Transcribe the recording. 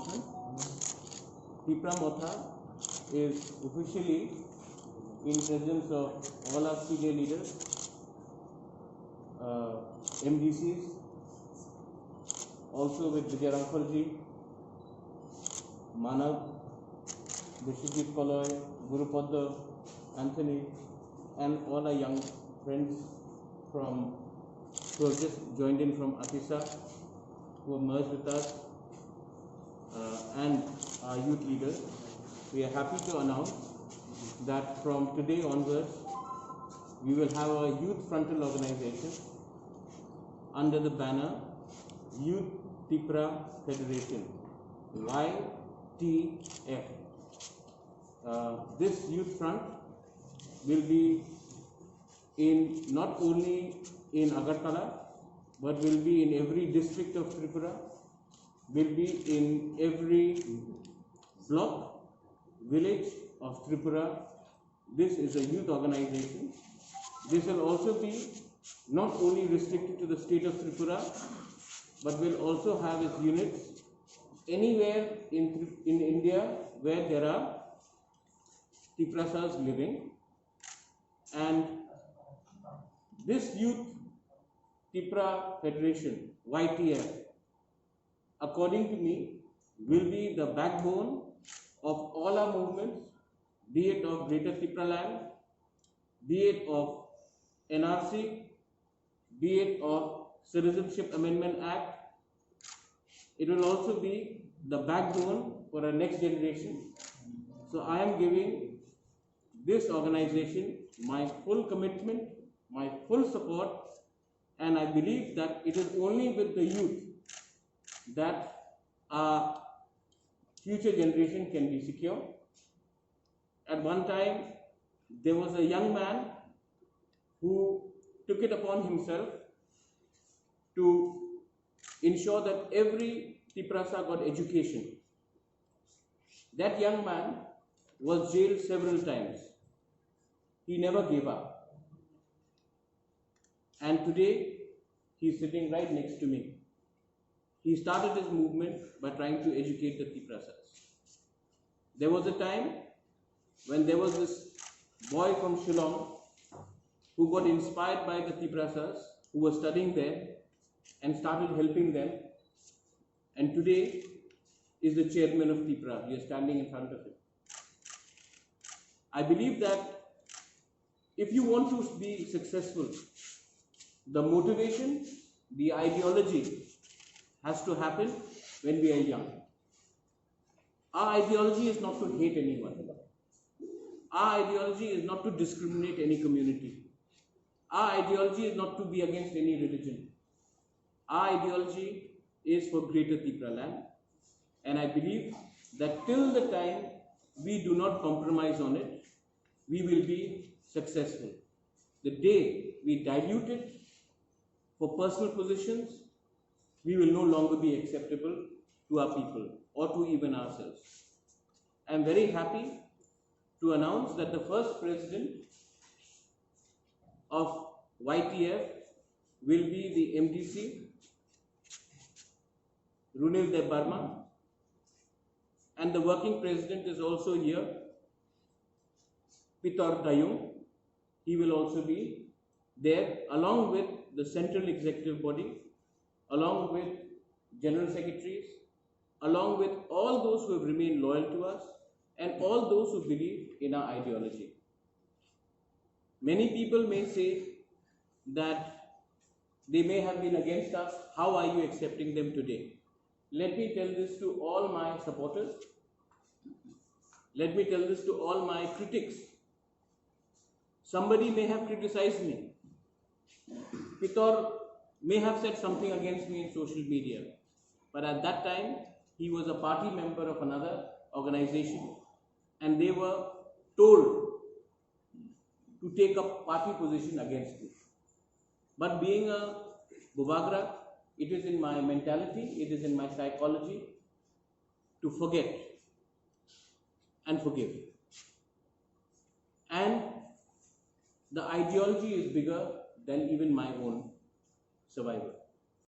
announcement. Tipra Motha is officially in presence of all our senior leaders, MDCs, also with Vijay Ramphal-ji, Manav, Vishwajit Kaloy, Gurupada, Anthony, and all our young friends who have just joined in from AFISA, who have merged with us, and our youth leaders. We are happy to announce that from today onwards, we will have a youth frontal organization under the banner Youth Tipra Federation, YTF. This youth front will be not only in Agartala, but will be in every district of Tripura, will be in every block, village of Tripura. This is a youth organization. This will also be not only restricted to the state of Tripura, but will also have its units anywhere in India where there are Tiprasas living. And this Youth Tipra Federation, YTF, according to me, will be the backbone of all our movements, be it of Greater Tipra land, be it of NRC, be it of Citizenship Amendment Act. It will also be the backbone for our next generation. So I am giving this organization my full commitment, my full support, and I believe that it is only with the youth that our future generation can be secure. At one time, there was a young man who took it upon himself to ensure that every Tiprasa got education. That young man was jailed several times. He never gave up. And today, he is sitting right next to me. He started his movement by trying to educate the Tiprasas. There was a time when there was this boy from Shillong who got inspired by the Tiprasas who were studying there and started helping them. And today is the chairman of Tipra. We are standing in front of him. I believe that if you want to be successful, the motivation, the ideology has to happen when we are young. Our ideology is not to hate anyone. Our ideology is not to discriminate any community. Our ideology is not to be against any religion. Our ideology is for Greater Tipra land. And I believe that till the time we do not compromise on it, we will be successful. The day we dilute it for personal positions, we will no longer be acceptable to our people or to even ourselves. I am very happy to announce that the first president of YTF will be the MDC, Runil Deb Barma, and the working president is also here, Pitor Dayung. He will also be there along with the central executive body, along with general secretaries, along with all those who have remained loyal to us and all those who believe in our ideology. Many people may say that they may have been against us. How are you accepting them today? Let me tell this to all my supporters. Let me tell this to all my critics. Somebody may have criticized me. Pitor may have said something against me in social media. But at that time, he was a party member of another organization and they were told to take up party position against me. But being a Bubagra, it is in my mentality, it is in my psychology to forget and forgive. And the ideology is bigger than even my own survival.